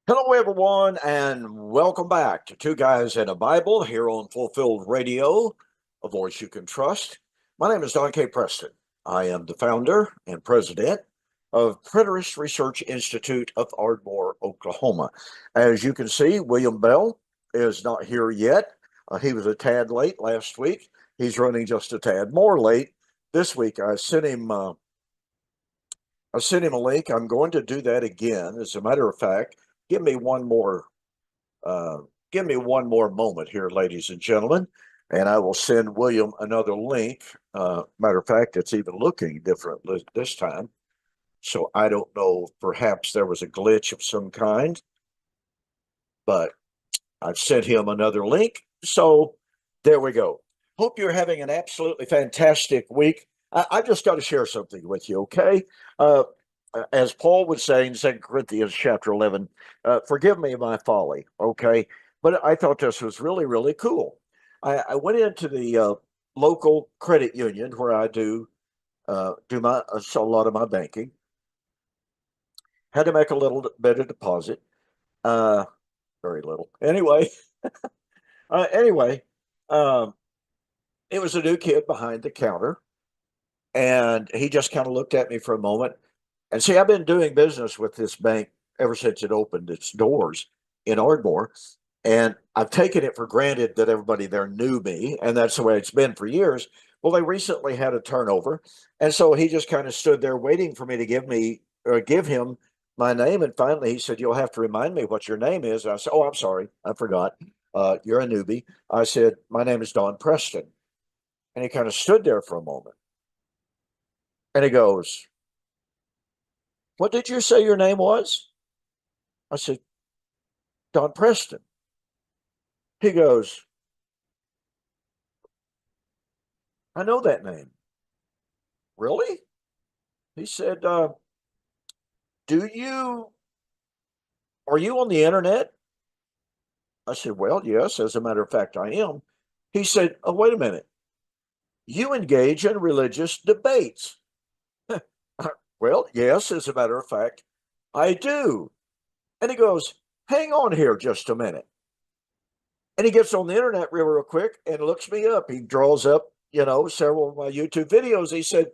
Hello, everyone, and welcome back to Two Guys and a Bible here on Fulfilled Radio, a voice you can trust. My name is Don K. Preston. I am the founder and president of Preterist Research Institute of Ardmore, Oklahoma. As you can see, William Bell is not here yet. He was a tad late last week. He's running just a tad more late this week. I sent him a link. I'm going to do that again. As a matter of fact, give me one more uh, give me one more moment here, ladies and gentlemen, and I will send William another link. Matter of fact, it's even looking different this time. So I don't know. Perhaps there was a glitch of some kind, but I've sent him another link. So there we go. Hope you're having an absolutely fantastic week. I've just got to share something with you, okay? Uh, as Paul would say in 2 Corinthians chapter 11, forgive me my folly, okay? But I thought this was really, really cool. I went into the local credit union where I do a lot of my banking. Had to make a little bit of deposit, uh, very little. Anyway, um, it was a new kid behind the counter, and he just kind of looked at me for a moment. And see, I've been doing business with this bank ever since it opened its doors in Ardmore. And I've taken it for granted that everybody there knew me, and that's the way it's been for years. Well, they recently had a turnover, and so he just kind of stood there waiting for me to give him my name. And finally, he said, "You'll have to remind me what your name is." And I said, "Oh, I'm sorry, I forgot. You're a newbie." I said, "My name is Don Preston," and he kind of stood there for a moment, and he goes, "What did you say your name was?" I said, "Don Preston." He goes, "I know that name." "Really?" He said, "Do you are you on the internet?" I said, "Well, yes, as a matter of fact, I am." He said, "Oh, wait a minute. You engage in religious debates." "Well, yes, as a matter of fact, I do." And he goes, "Hang on here just a minute." And he gets on the internet real quick and looks me up. He draws up, several of my YouTube videos. He said,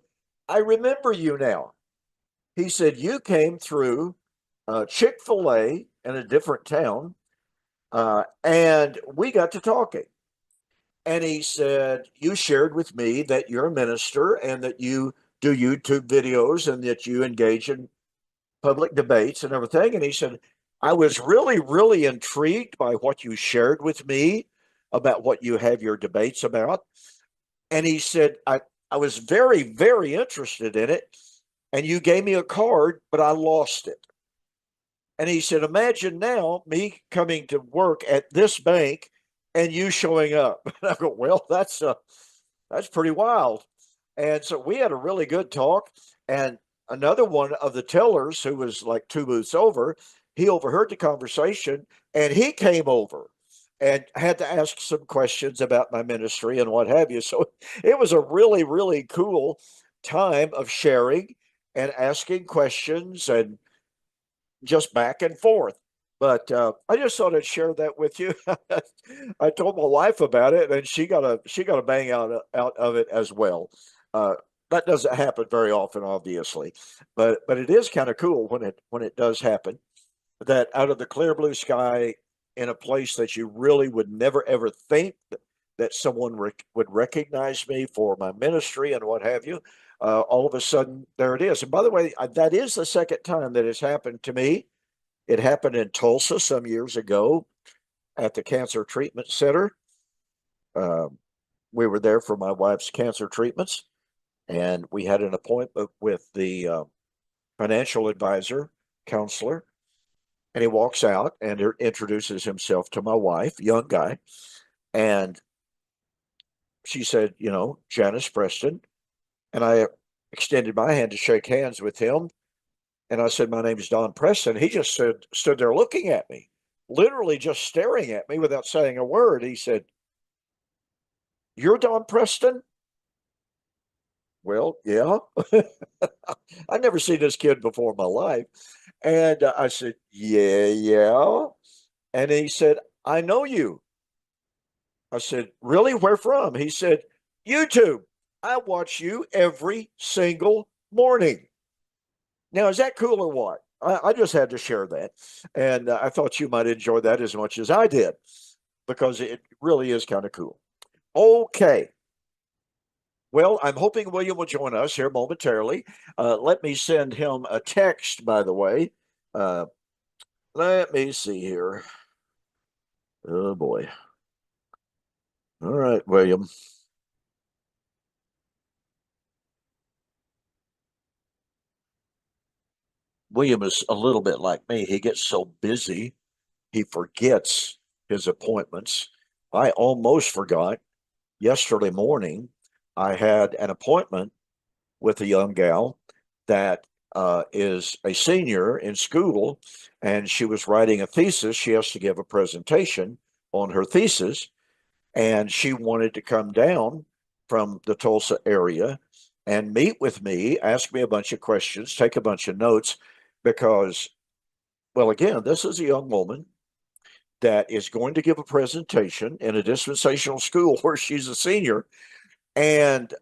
"I remember you now." He said, "You came through Chick-fil-A in a different town, and we got to talking." And he said, "You shared with me that you're a minister and that you do YouTube videos and that you engage in public debates and everything." And he said, "I was really, really intrigued by what you shared with me about what you have your debates about." And he said, I was very, very interested in it. And you gave me a card, but I lost it." And he said, "Imagine now me coming to work at this bank and you showing up." And I go, "Well, that's pretty wild." And so we had a really good talk. And another one of the tellers, who was like two booths over, he overheard the conversation and he came over and had to ask some questions about my ministry and what have you. So it was a really, really cool time of sharing and asking questions and just back and forth. But I just thought I'd share that with you. I told my wife about it, and she got a bang out of it as well. Uh, that doesn't happen very often, obviously, but it is kind of cool when it does happen. That out of the clear blue sky, in a place that you really would never ever think that someone would recognize me for my ministry and what have you. All of a sudden, there it is. And by the way, that is the second time that has happened to me. It happened in Tulsa some years ago at the Cancer Treatment Center. Um, we were there for my wife's cancer treatments, and we had an appointment with the financial advisor, counselor, and he walks out and introduces himself to my wife, young guy, and she said, "Janice Preston," and I extended my hand to shake hands with him, and I said, "My name is Don Preston." He just stood there looking at me, literally just staring at me without saying a word. He said, "You're Don Preston?" "Well, yeah." I'd never seen this kid before in my life. And I said, yeah, yeah. And he said, I know you. I said, really? Where from? He said, YouTube. I watch you every single morning. Now, is that cool or what? I just had to share that. And I thought you might enjoy that as much as I did because it really is kind of cool. Okay. Well, I'm hoping William will join us here momentarily. Let me send him a text, by the way. Uh, let me see here. Oh, boy. All right, William. William is a little bit like me. He gets so busy, he forgets his appointments. I almost forgot yesterday morning. I had an appointment with a young gal that is a senior in school, and she was writing a thesis. She has to give a presentation on her thesis, and she wanted to come down from the Tulsa area and meet with me, ask me a bunch of questions, take a bunch of notes, because, well, again, this is a young woman that is going to give a presentation in a dispensational school where she's a senior, and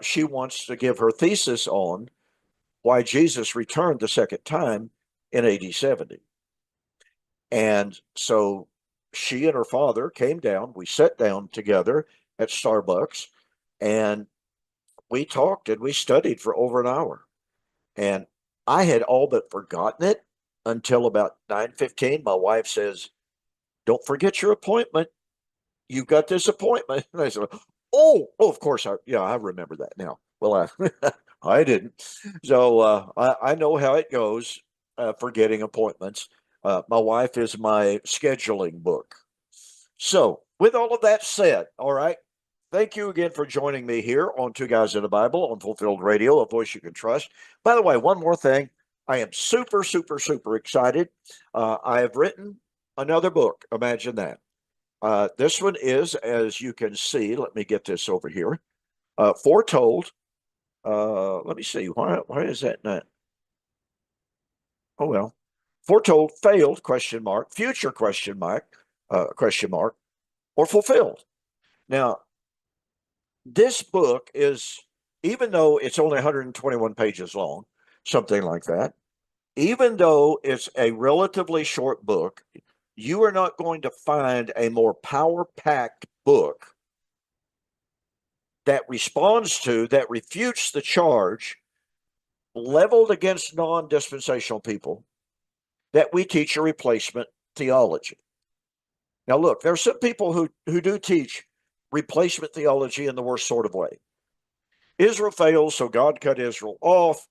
she wants to give her thesis on why Jesus returned the second time in AD 70. And so she and her father came down. We sat down together at Starbucks and we talked and we studied for over an hour. And I had all but forgotten it until about 9:15. My wife says, "Don't forget your appointment. You've got this appointment." And I said, "Oh, of course, I remember that now." Well, I didn't. So I know how it goes forgetting appointments. My wife is my scheduling book. So, with all of that said, all right, thank you again for joining me here on Two Guys in the Bible on Fulfilled Radio, a voice you can trust. By the way, one more thing. I am super, super, super excited. I have written another book. Imagine that. This one is, as you can see, let me get this over here. Foretold. Let me see. Why is that not? Oh well. Foretold, failed, question mark, future question mark, or fulfilled. Now, this book is, even though it's only 121 pages long, something like that, even though it's a relatively short book, you are not going to find a more power packed book that responds to, that refutes the charge leveled against non dispensational people that we teach a replacement theology. Now, look, there are some people who do teach replacement theology in the worst sort of way. Israel fails, so God cut Israel off.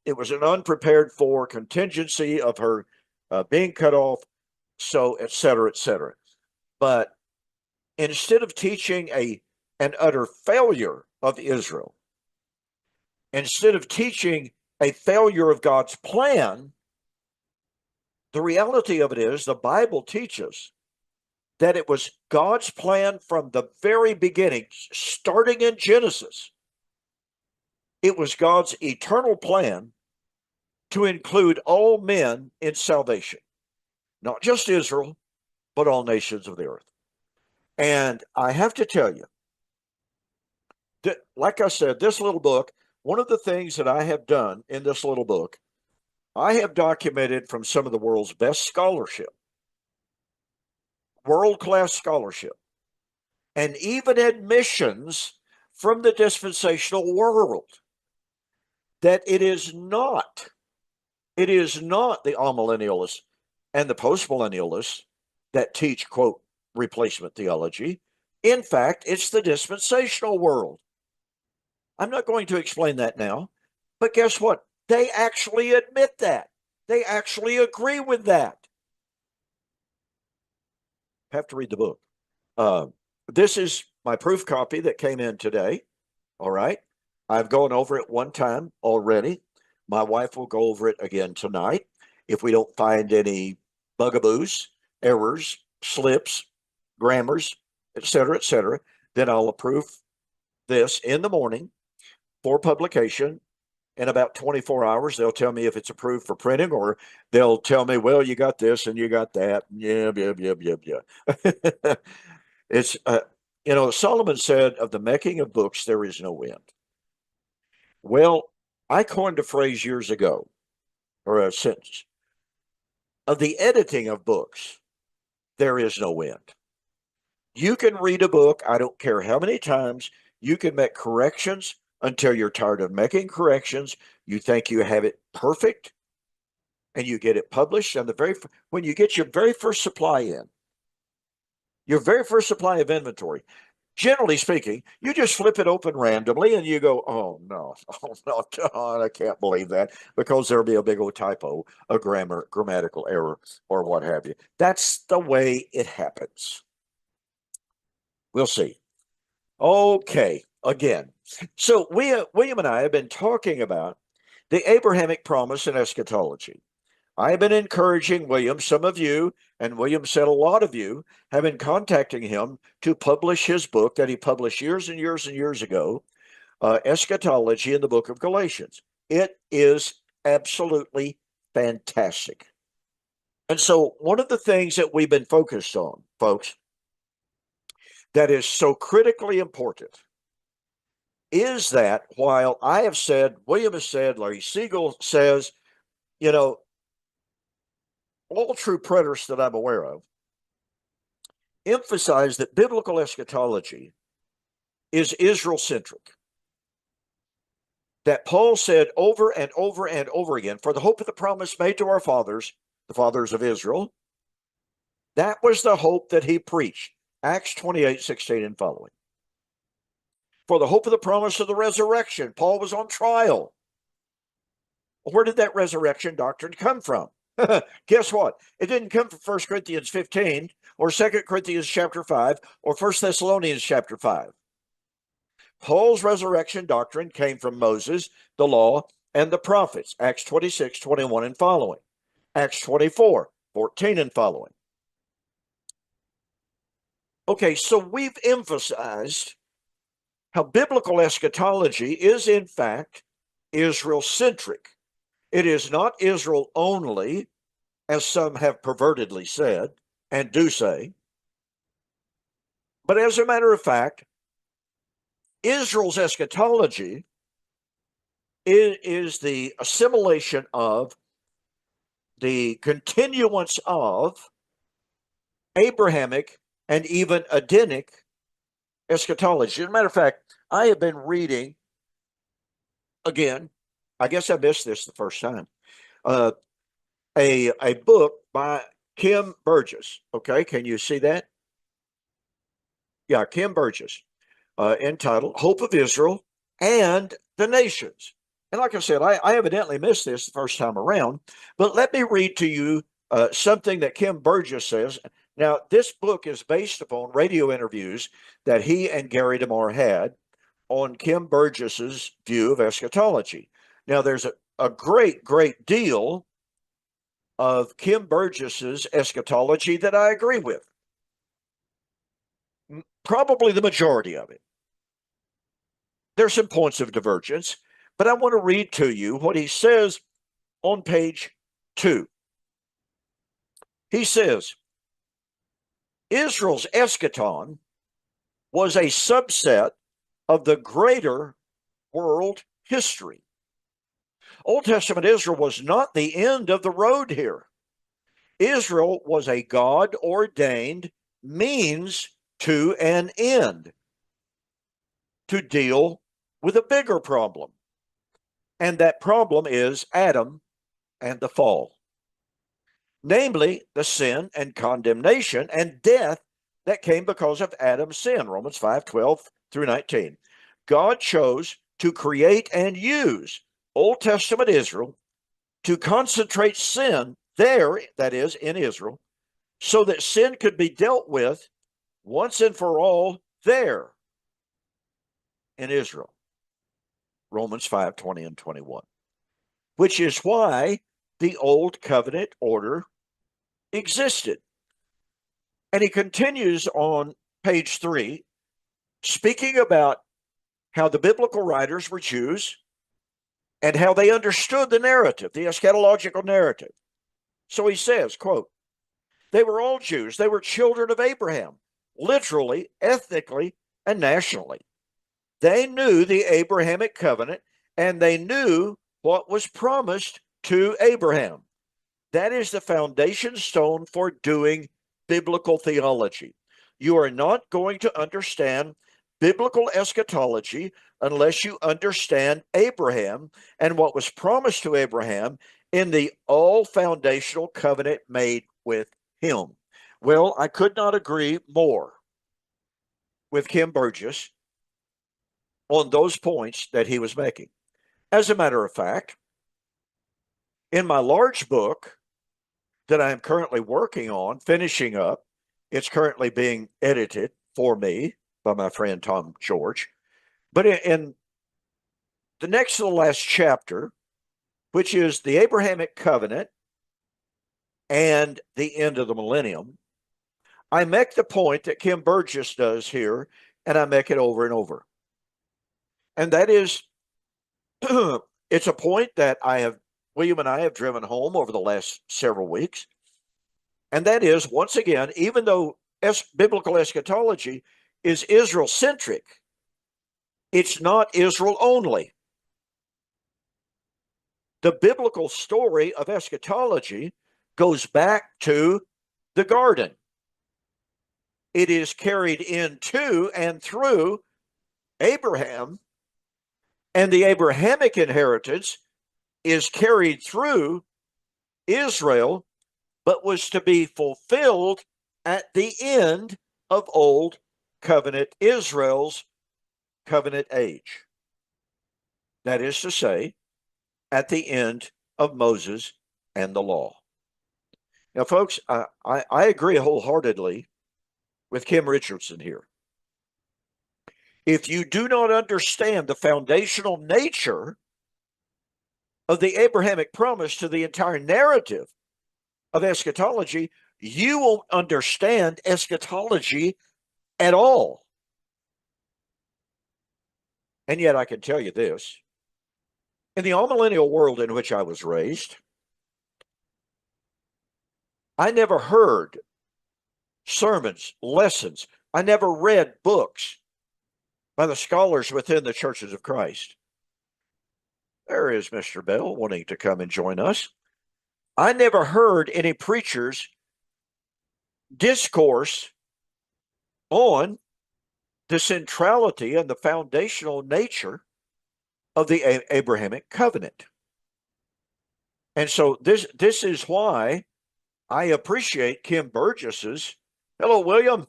It was an unprepared for contingency of her being cut off, so et cetera, et cetera. But instead of teaching an utter failure of Israel, instead of teaching a failure of God's plan, the reality of it is the Bible teaches that it was God's plan from the very beginning, starting in Genesis. It was God's eternal plan to include all men in salvation, not just Israel, but all nations of the earth. And I have to tell you that, like I said, this little book, one of the things that I have done in this little book, I have documented from some of the world's best scholarship, world class scholarship, and even admissions from the dispensational world that it is not the amillennialists and the postmillennialists that teach, quote, replacement theology. In fact, it's the dispensational world. I'm not going to explain that now, but guess what? They actually admit that. They actually agree with that. Have to read the book. Uh, this is my proof copy that came in today. All right. I've gone over it one time already. My wife will go over it again tonight. If we don't find any bugaboos, errors, slips, grammars, et cetera, then I'll approve this in the morning for publication In about 24 hours, they'll tell me if it's approved for printing, or they'll tell me, well, you got this and you got that. Yeah, yeah, yeah, yeah, yeah. It's, Solomon said, of the making of books, there is no end. Well, I coined a phrase years ago, or a sentence, of the editing of books, there is no end. You can read a book, I don't care how many times, you can make corrections until you're tired of making corrections. You think you have it perfect, and you get it published. And when you get your very first supply in, your very first supply of inventory, generally speaking, you just flip it open randomly and you go, oh no, oh no, God, I can't believe that, because there'll be a big old typo, a grammatical error, or what have you. That's the way it happens. We'll see. Okay, again. So William and I have been talking about the Abrahamic promise and eschatology. I've been encouraging William, some of you, and William said a lot of you, have been contacting him to publish his book that he published years and years and years ago, Eschatology in the book of Galatians. It is absolutely fantastic. And so, one of the things that we've been focused on, folks, that is so critically important is that while I have said, William has said, Larry Siegel says, all true preterists that I'm aware of emphasize that biblical eschatology is Israel-centric. That Paul said over and over and over again, for the hope of the promise made to our fathers, the fathers of Israel, that was the hope that he preached. Acts 28:16 and following. For the hope of the promise of the resurrection, Paul was on trial. Where did that resurrection doctrine come from? Guess what? It didn't come from 1 Corinthians 15 or 2 Corinthians chapter 5 or 1 Thessalonians chapter 5. Paul's resurrection doctrine came from Moses, the law, and the prophets, Acts 26:21 and following, Acts 24:14 and following. Okay, so we've emphasized how biblical eschatology is, in fact, Israel-centric. It is not Israel only, as some have pervertedly said and do say, but as a matter of fact, Israel's eschatology is the assimilation of, the continuance of Abrahamic and even Edenic eschatology. As a matter of fact, I have been reading, again, I guess I missed this the first time, a book by Kim Burgess. Okay, can you see that? Yeah, Kim Burgess, entitled Hope of Israel and the Nations. And like I said, I evidently missed this the first time around, but let me read to you something that Kim Burgess says. Now, this book is based upon radio interviews that he and Gary DeMar had on Kim Burgess's view of eschatology. Now, there's a great, great deal of Kim Burgess's eschatology that I agree with. Probably the majority of it. There's some points of divergence, but I want to read to you what he says on page 2. He says, Israel's eschaton was a subset of the greater world history. Old Testament Israel was not the end of the road here. Israel was a God-ordained means to an end to deal with a bigger problem. And that problem is Adam and the fall. Namely, the sin and condemnation and death that came because of Adam's sin, Romans 5:12 through 19. God chose to create and use Old Testament Israel to concentrate sin there, that is, in Israel, so that sin could be dealt with once and for all there in Israel. Romans 5:20 and 21. Which is why the Old Covenant order existed. And he continues on page 3, speaking about how the biblical writers were Jews and how they understood the narrative, the eschatological narrative. So he says, quote, they were all Jews. They were children of Abraham, literally, ethnically, and nationally. They knew the Abrahamic covenant, and they knew what was promised to Abraham. That is the foundation stone for doing biblical theology. You are not going to understand biblical eschatology unless you understand Abraham and what was promised to Abraham in the all foundational covenant made with him. Well, I could not agree more with Kim Burgess on those points that he was making. As a matter of fact, in my large book that I am currently working on, finishing up, it's currently being edited for me by my friend Tom George. But in the next to the last chapter, which is the Abrahamic covenant and the end of the millennium, I make the point that Kim Burgess does here, and I make it over and over. And that is, it's a point that William and I have driven home over the last several weeks. And that is, once again, even though biblical eschatology is Israel-centric, it's not Israel only. The biblical story of eschatology goes back to the garden. It is carried into and through Abraham, and the Abrahamic inheritance is carried through Israel, but was to be fulfilled at the end of Old Covenant Israel's covenant age. That is to say, at the end of Moses and the law. Now, folks, I agree wholeheartedly with Kim Richardson here. If you do not understand the foundational nature of the Abrahamic promise to the entire narrative of eschatology, you won't understand eschatology at all. And yet I can tell you this. In the amillennial world in which I was raised, I never heard sermons, lessons. I never read books by the scholars within the churches of Christ. There is Mr. Bell wanting to come and join us. I never heard any preachers discourse on the centrality and the foundational nature of the Abrahamic covenant. And so this is why I appreciate Kim Burgess's. Hello, William.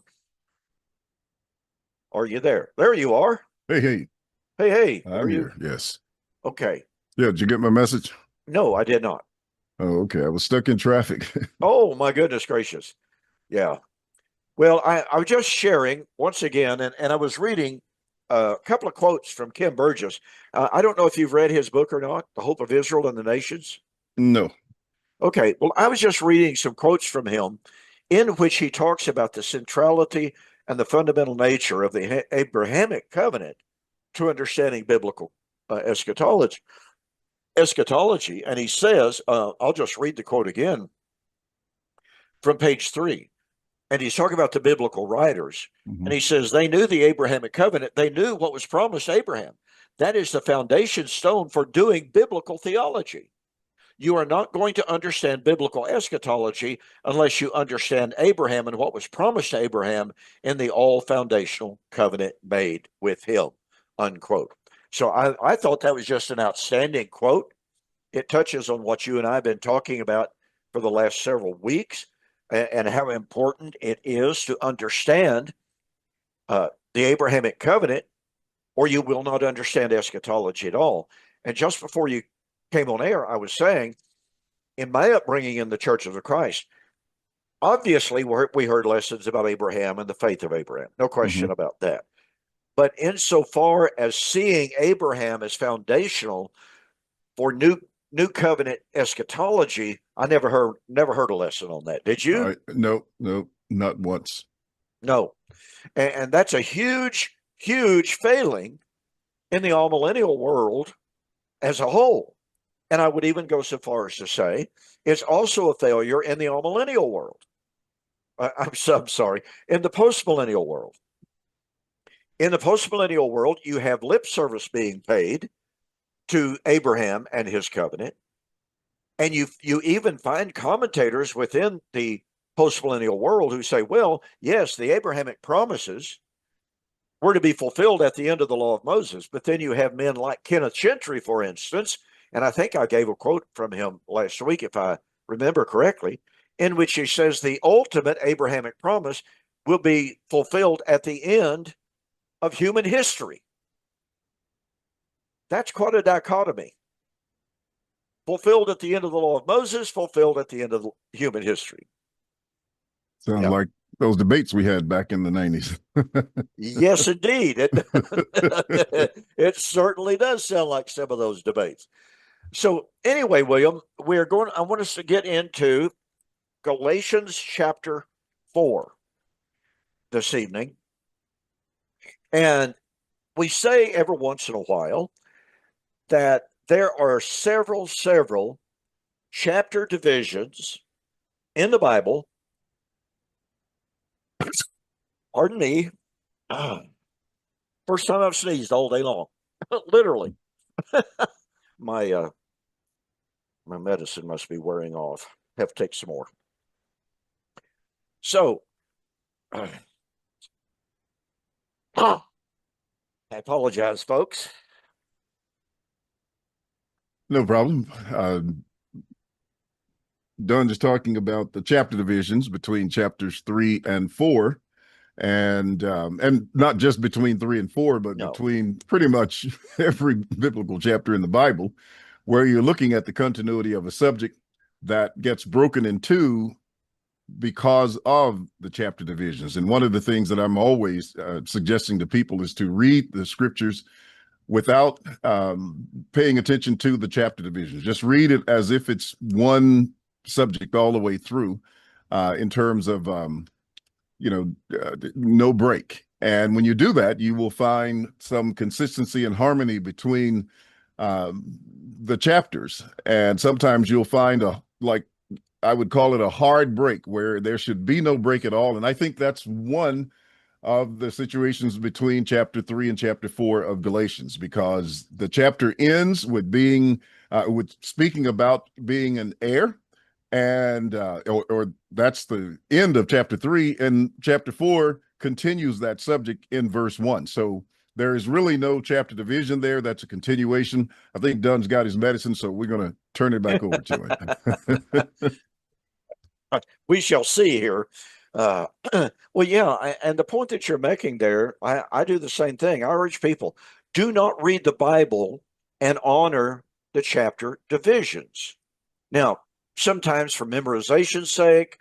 Are you there? There you are. Hey, hey. Hey, hey. I'm here, yes. Okay. Yeah, did you get my message? No, I did not. Oh, okay. I was stuck in traffic. Oh, my goodness gracious. Yeah. Well, I was just sharing once again, and I was reading a couple of quotes from Kim Burgess. I don't know if you've read his book or not, The Hope of Israel and the Nations. No. Okay. Well, I was just reading some quotes from him in which he talks about the centrality and the fundamental nature of the Abrahamic covenant to understanding biblical eschatology. And he says, I'll just read the quote again from page 3. And he's talking about the biblical writers. Mm-hmm. And he says, they knew the Abrahamic covenant. They knew what was promised Abraham. That is the foundation stone for doing biblical theology. You are not going to understand biblical eschatology unless you understand Abraham and what was promised to Abraham in the all foundational covenant made with him, unquote. So I thought that was just an outstanding quote. It touches on what you and I have been talking about for the last several weeks, and how important it is to understand the Abrahamic covenant, or you will not understand eschatology at all. And just before you came on air, I was saying, in my upbringing in the Church of Christ, obviously we heard lessons about Abraham and the faith of Abraham. No question about that. But insofar as seeing Abraham as foundational for new covenant eschatology, I never heard a lesson on that. Did you? No, not once. No. And that's a huge, huge failing in the amillennial world as a whole. And I would even go so far as to say it's also a failure in the amillennial world. I'm sorry, in the postmillennial world. In the postmillennial world, you have lip service being paid to Abraham and his covenant. And you even find commentators within the postmillennial world who say, well, yes, the Abrahamic promises were to be fulfilled at the end of the law of Moses. But then you have men like Kenneth Gentry, for instance, and I think I gave a quote from him last week, if I remember correctly, in which he says the ultimate Abrahamic promise will be fulfilled at the end of human history. That's quite a dichotomy. Fulfilled at the end of the law of Moses, fulfilled at the end of human history. Sounds like those debates we had back in the 90s. Yes, indeed. It certainly does sound like some of those debates. So anyway, William, I want us to get into Galatians chapter 4 this evening. And we say every once in a while that there are several chapter divisions in the Bible. Pardon me. First time I've sneezed all day long. Literally. My medicine must be wearing off. Have to take some more. So I apologize, folks. No problem. Dunn is talking about the chapter divisions between chapters 3 and 4, and not just between 3 and 4, but between pretty much every biblical chapter in the Bible, where you're looking at the continuity of a subject that gets broken in two because of the chapter divisions. And one of the things that I'm always suggesting to people is to read the scriptures without paying attention to the chapter divisions. Just read it as if it's one subject all the way through, in terms of no break. And when you do that, you will find some consistency and harmony between the chapters. And sometimes you'll find I would call it a hard break, where there should be no break at all. And I think that's one of the situations between chapter 3 and chapter 4 of Galatians, because the chapter ends with speaking about being an heir, and or that's the end of chapter 3, and chapter 4 continues that subject in verse 1. So there is really no chapter division there. That's a continuation. I think Dunn's got his medicine, so we're going to turn it back over to him. We shall see here. Well, yeah, and the point that you're making there, I do the same thing. I urge people, do not read the Bible and honor the chapter divisions. Now, sometimes for memorization's sake,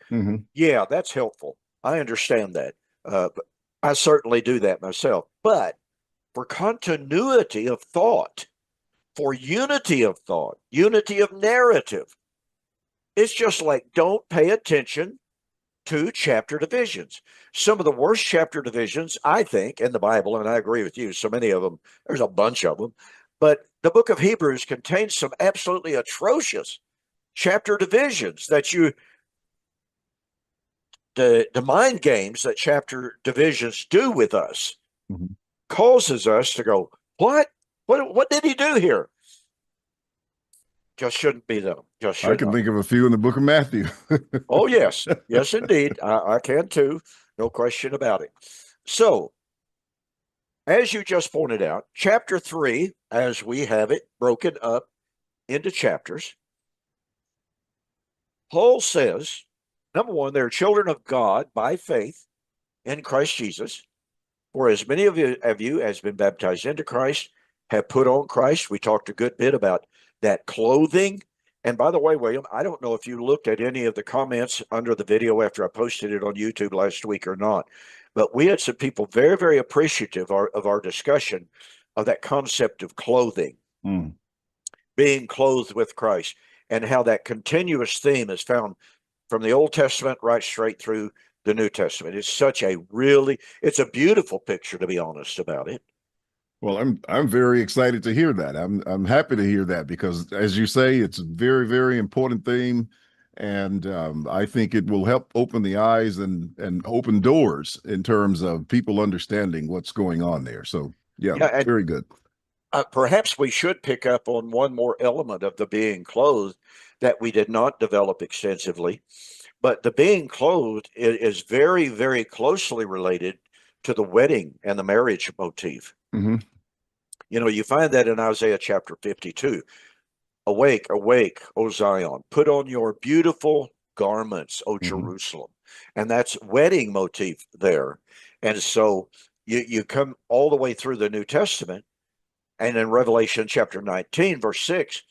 yeah, that's helpful. I understand that. But I certainly do that myself. But for continuity of thought, for unity of thought, unity of narrative, it's just like, don't pay attention to chapter divisions. Some of the worst chapter divisions, I think, in the Bible, and I agree with you, so many of them, there's a bunch of them, but the book of Hebrews contains some absolutely atrocious chapter divisions that the mind games that chapter divisions do with us causes us to go, what did he do here? Just shouldn't be them. I can think of a few in the book of Matthew. Oh, yes. Yes, indeed. I can too. No question about it. So, as you just pointed out, chapter 3, as we have it broken up into chapters, Paul says, number one, they're children of God by faith in Christ Jesus. For as many of you as been baptized into Christ have put on Christ. We talked a good bit about that clothing. And by the way, William, I don't know if you looked at any of the comments under the video after I posted it on YouTube last week or not, but we had some people very, very appreciative of our discussion of that concept of clothing, being clothed with Christ, and how that continuous theme is found from the Old Testament right straight through the New Testament. It's a beautiful picture, to be honest about it. Well, I'm very excited to hear that. I'm happy to hear that because, as you say, it's a very, very important theme, and I think it will help open the eyes and open doors in terms of people understanding what's going on there. So, yeah, Yeah, and very good. perhaps we should pick up on one more element of the being clothed that we did not develop extensively. But the being clothed is very, very closely related to the wedding and the marriage motif. Hmm. You know, you find that in Isaiah chapter 52. Awake, awake, O Zion, put on your beautiful garments, O Hmm. Jerusalem. And that's wedding motif there. And so you come all the way through the New Testament, and in Revelation chapter 19, verse 6,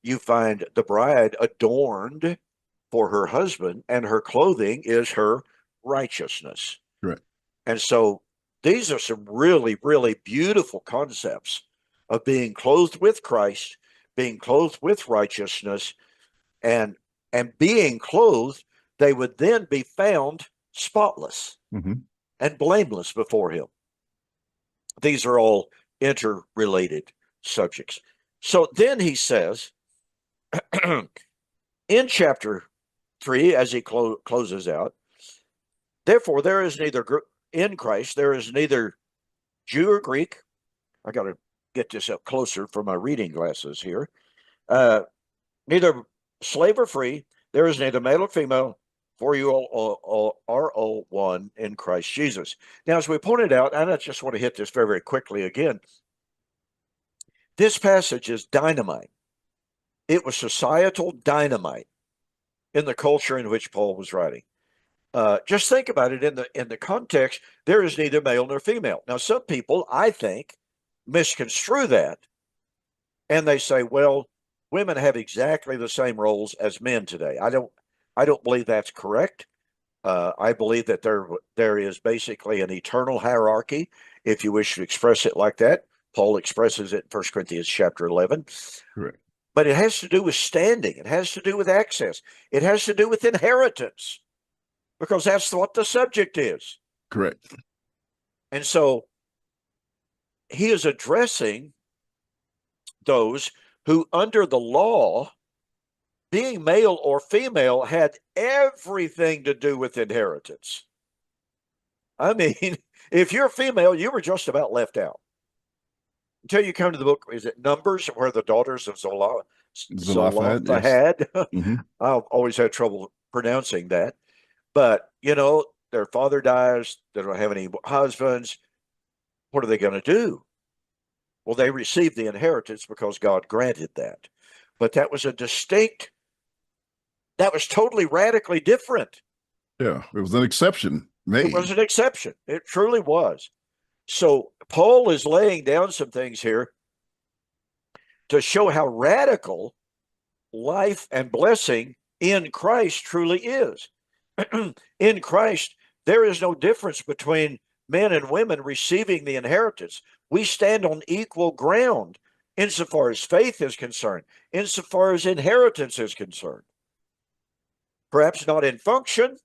you find the bride adorned for her husband, and her clothing is her righteousness. Right. And so these are some really, really beautiful concepts of being clothed with Christ, being clothed with righteousness, and being clothed, they would then be found spotless Hmm. and blameless before him. These are all interrelated subjects. So then he says in chapter 3, as he closes out, therefore there is neither in Christ, there is neither Jew or Greek. I got to get this up closer for my reading glasses here. Uh, Neither slave or free, there is neither male or female, for you all are all one in Christ Jesus. Now, as we pointed out, and I just want to hit this very, very quickly again, this passage is dynamite. It was societal dynamite in the culture in which Paul was writing. Just think about it in the context. There is neither male nor female. Now, some people, I think, misconstrue that, and they say, "Well, women have exactly the same roles as men today." I don't believe that's correct. I believe that there is basically an eternal hierarchy, if you wish to express it like that. Paul expresses it in 1 Corinthians chapter 11. Correct. But it has to do with standing. It has to do with access. It has to do with inheritance, because that's what the subject is. Correct. And so he is addressing those who, under the law, being male or female had everything to do with inheritance. I mean, if you're female, you were just about left out until you come to the book. Is it Numbers, where the daughters of Zelophehad, yes. Zelophehad? Hmm. I've always had trouble pronouncing that. But, you know, their father dies. They don't have any husbands. What are they going to do? Well, they received the inheritance because God granted that. But that was that was totally radically different. Yeah, it was an exception It was made. an exception. It truly was. So Paul is laying down some things here to show how radical life and blessing in Christ truly is. In Christ, there is no difference between men and women receiving the inheritance. We stand on equal ground insofar as faith is concerned, insofar as inheritance is concerned. Perhaps not in function,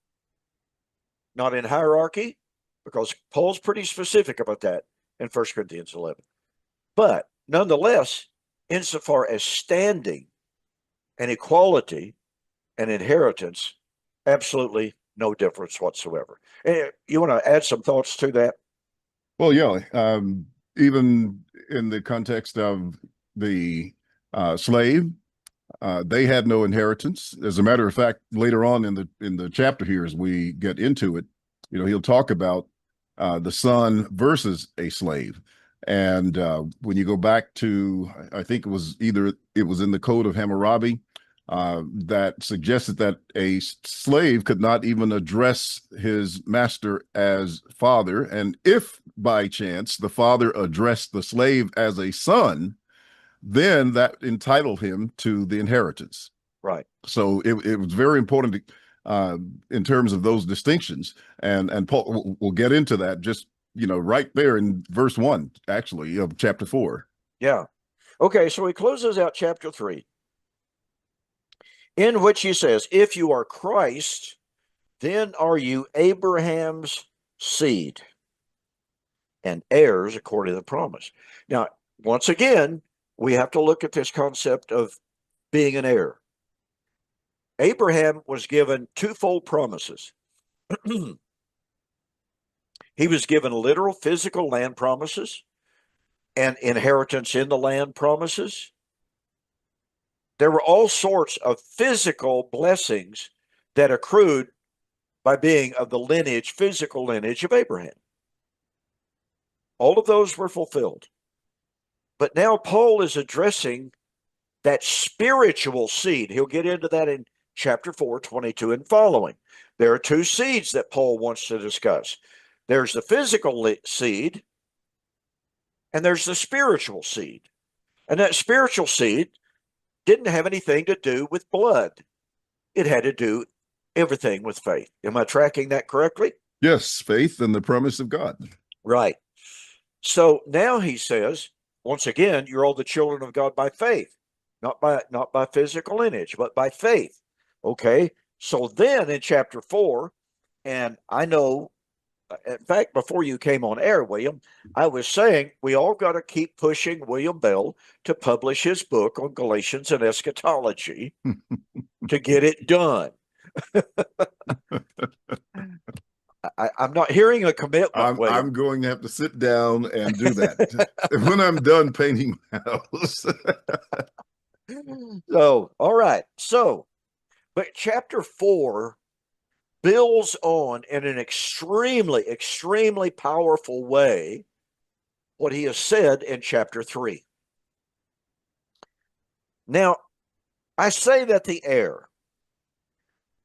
not in hierarchy, because Paul's pretty specific about that in 1 Corinthians 11. But nonetheless, insofar as standing and equality and inheritance, absolutely no difference whatsoever. You want to add some thoughts to that? Well, yeah, even in the context of the slave, they had no inheritance. As a matter of fact, later on in the chapter here, as we get into it, you know, he'll talk about the son versus a slave. And when you go back to, I think it was in the Code of Hammurabi that suggested that a slave could not even address his master as father. And if by chance the father addressed the slave as a son, then that entitled him to the inheritance. Right. So it was very important in terms of those distinctions. And Paul will get into that just, you know, right there in verse 1, actually, of chapter 4. Yeah. Okay, so he closes out chapter 3, in which he says, if you are Christ, then are you Abraham's seed and heirs according to the promise. Now, once again, we have to look at this concept of being an heir. Abraham was given twofold promises. He was given literal physical land promises and inheritance in the land promises. There were all sorts of physical blessings that accrued by being of the lineage, physical lineage of Abraham. All of those were fulfilled. But now Paul is addressing that spiritual seed. He'll get into that in chapter 4, 22 and following. There are two seeds that Paul wants to discuss. There's the physical seed, and there's the spiritual seed. And that spiritual seed didn't have anything to do with blood. It had to do everything with faith. Am I tracking that correctly? Yes, faith and the promise of God. Right. So now he says, once again, you're all the children of God by faith, not by physical lineage, but by faith. Okay. So then in chapter 4, and I know, in fact, before you came on air, William, I was saying we all got to keep pushing William Bell to publish his book on Galatians and eschatology to get it done. I'm not hearing a commitment. I'm going to have to sit down and do that when I'm done painting my house. So, all right. So, but chapter 4 builds on in an extremely, extremely powerful way what he has said in chapter 3. Now, I say that the heir,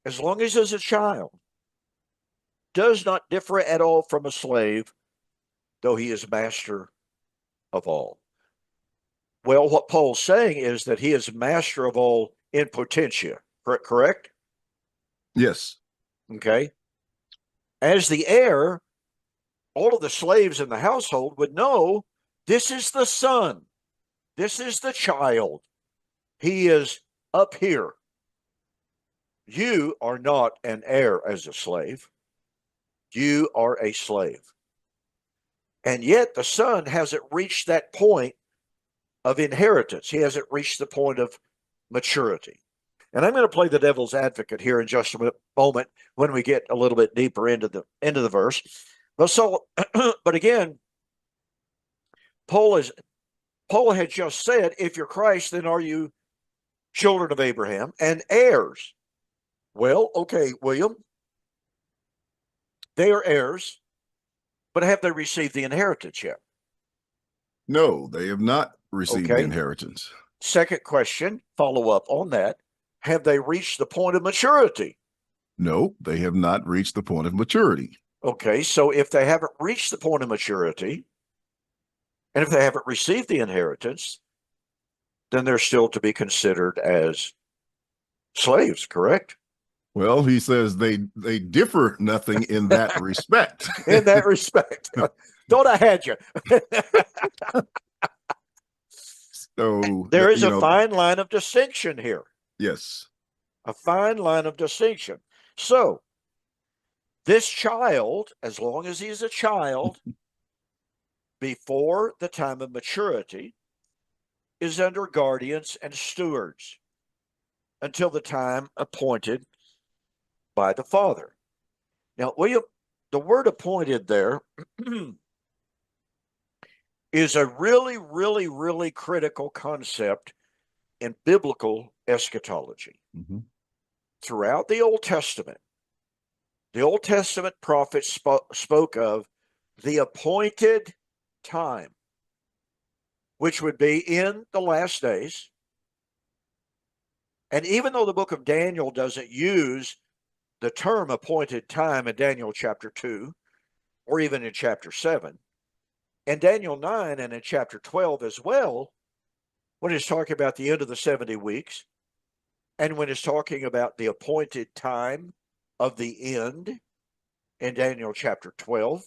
as long as he's a child, does not differ at all from a slave, though he is master of all. Well, what Paul's saying is that he is master of all in potentia, correct? Yes. Okay. As the heir, all of the slaves in the household would know this is the son. This is the child. He is up here. You are not an heir as a slave. You are a slave. And yet the son hasn't reached that point of inheritance. He hasn't reached the point of maturity. And I'm going to play the devil's advocate here in just a moment when we get a little bit deeper into the verse. But again, Paul had just said, if you're Christ, then are you children of Abraham and heirs? Well, okay, William, they are heirs, but have they received the inheritance yet? No, they have not received the inheritance. Second question, follow up on that. Have they reached the point of maturity? No, they have not reached the point of maturity. Okay, so if they haven't reached the point of maturity, and if they haven't received the inheritance, then they're still to be considered as slaves, correct? Well, he says they differ nothing in that respect. In that respect. Thought I had you. So there is a fine line of distinction here. Yes. A fine line of distinction. So this child, as long as he's a child, before the time of maturity, is under guardians and stewards until the time appointed by the father. Now, William, the word appointed there is a really, really, really critical concept in biblical eschatology. Mm-hmm. Throughout the Old Testament prophets spoke of the appointed time, which would be in the last days. And even though the book of Daniel doesn't use the term appointed time in Daniel chapter 2, or even in chapter 7, in Daniel 9 and in chapter 12 as well, when it's talking about the end of the 70 weeks, and when it's talking about the appointed time of the end in Daniel chapter 12,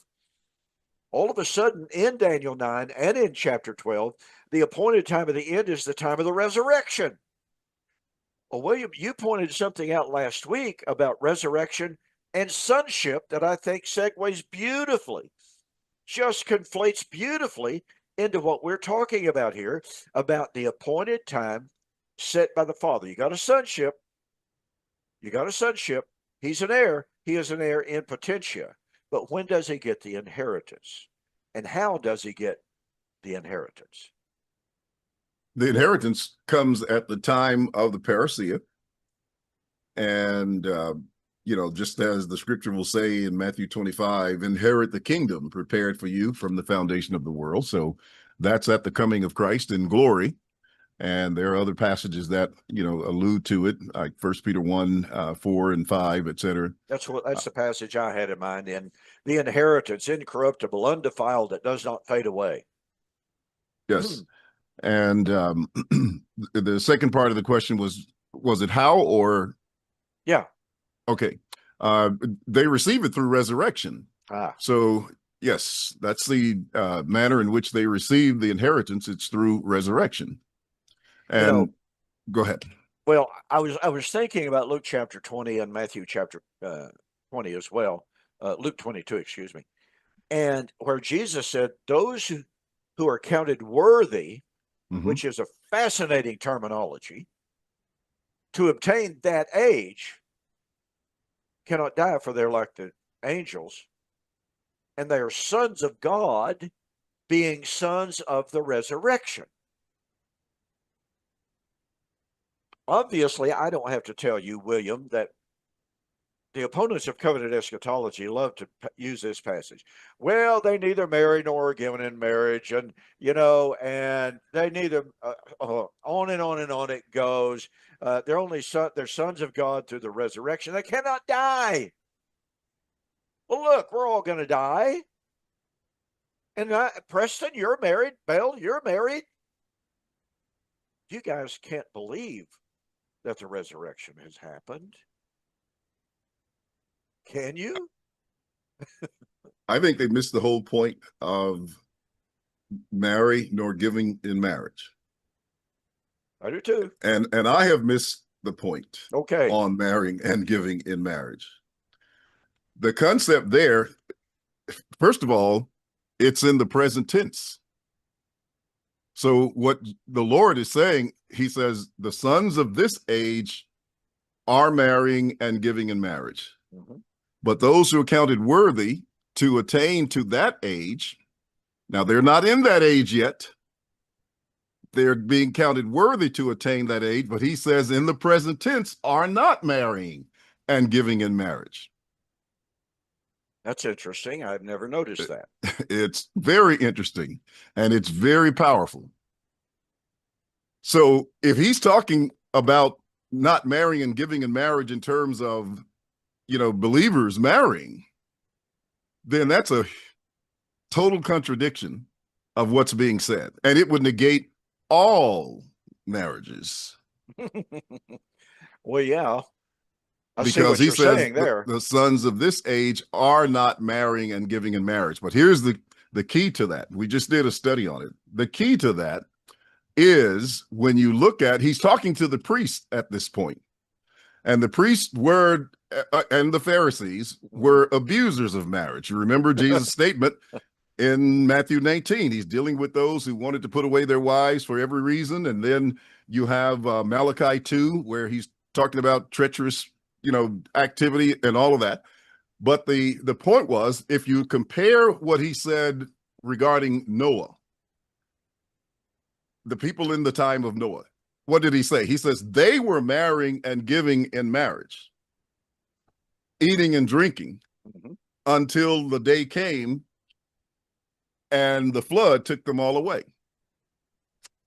all of a sudden in Daniel 9 and in chapter 12, the appointed time of the end is the time of the resurrection. Well, William, you pointed something out last week about resurrection and sonship that I think segues beautifully just conflates beautifully into what we're talking about here about the appointed time set by the Father. You got a sonship. You got a sonship. He's an heir. He is an heir in potentia. But when does he get the inheritance? And how does he get the inheritance? The inheritance comes at the time of the parousia. And, just as the scripture will say in Matthew 25, inherit the kingdom prepared for you from the foundation of the world. So that's at the coming of Christ in glory. And there are other passages that, allude to it, like 1 Peter 1, 4 and 5, etc. That's the passage I had in mind. In the inheritance, incorruptible, undefiled, that does not fade away. Yes. And the second part of the question was it how or? Yeah. Okay. They receive it through resurrection. So, yes, that's the manner in which they receive the inheritance. It's through resurrection. And go ahead. Well, I was thinking about Luke chapter 20 and Matthew chapter 20 as well. Luke 22, excuse me. And where Jesus said, those who are counted worthy, which is a fascinating terminology, to obtain that age cannot die, for they're like the angels, and they are sons of God, being sons of the resurrection. Obviously, I don't have to tell you, William, that the opponents of covenant eschatology love to use this passage. Well, they neither marry nor are given in marriage, and and they neither on and on and on it goes. They're sons of God through the resurrection. They cannot die. Well, look, we're all going to die. And Preston, you're married. Bell, you're married. You guys can't believe that the resurrection has happened. Can you? I think they missed the whole point of marry nor giving in marriage. I do too. And I have missed the point Okay. on marrying and giving in marriage. The concept there, first of all, it's in the present tense. So what the Lord is saying, he says, the sons of this age are marrying and giving in marriage. But those who are counted worthy to attain to that age, now they're not in that age yet. They're being counted worthy to attain that age, but he says in the present tense are not marrying and giving in marriage. That's interesting. I've never noticed that. It's very interesting, and it's very powerful. So if he's talking about not marrying and giving in marriage in terms of, believers marrying, then that's a total contradiction of what's being said. And it would negate all marriages. Well, yeah. Because he says the sons of this age are not marrying and giving in marriage. But here's the key to that. We just did a study on it. The key to that is when you look at, he's talking to the priests at this point. And the priests were, and the Pharisees were abusers of marriage. You remember Jesus' statement in Matthew 19. He's dealing with those who wanted to put away their wives for every reason. And then you have Malachi 2, where he's talking about treacherous activity and all of that. But the point was, if you compare what he said regarding Noah, the people in the time of Noah, what did he say? He says they were marrying and giving in marriage, eating and drinking until the day came and the flood took them all away.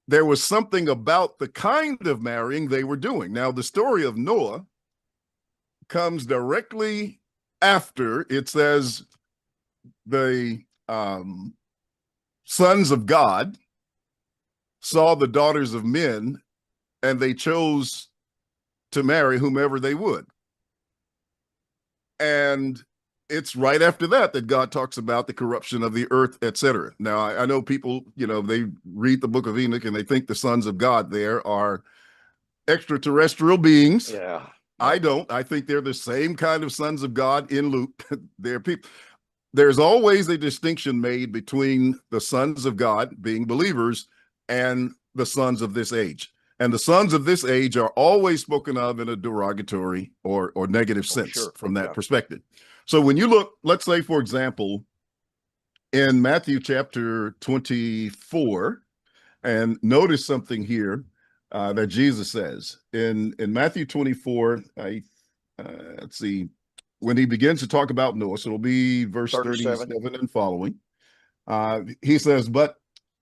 There was something about the kind of marrying they were doing. Now, the story of Noah comes directly after it says the sons of God saw the daughters of men and they chose to marry whomever they would. And it's right after that God talks about the corruption of the earth, etc. Now, I know people, they read the book of Enoch and they think the sons of God there are extraterrestrial beings. Yeah. I don't. I think they're the same kind of sons of God in Luke. They're people. there's always a distinction made between the sons of God being believers and the sons of this age. And the sons of this age are always spoken of in a derogatory or negative Oh, sense sure. from that Yeah. perspective. So when you look, let's say, for example, in Matthew chapter 24, and notice something here that Jesus says in Matthew 24. Let's see, when he begins to talk about Noah, so it'll be verse 37. 37 and following. He says, "But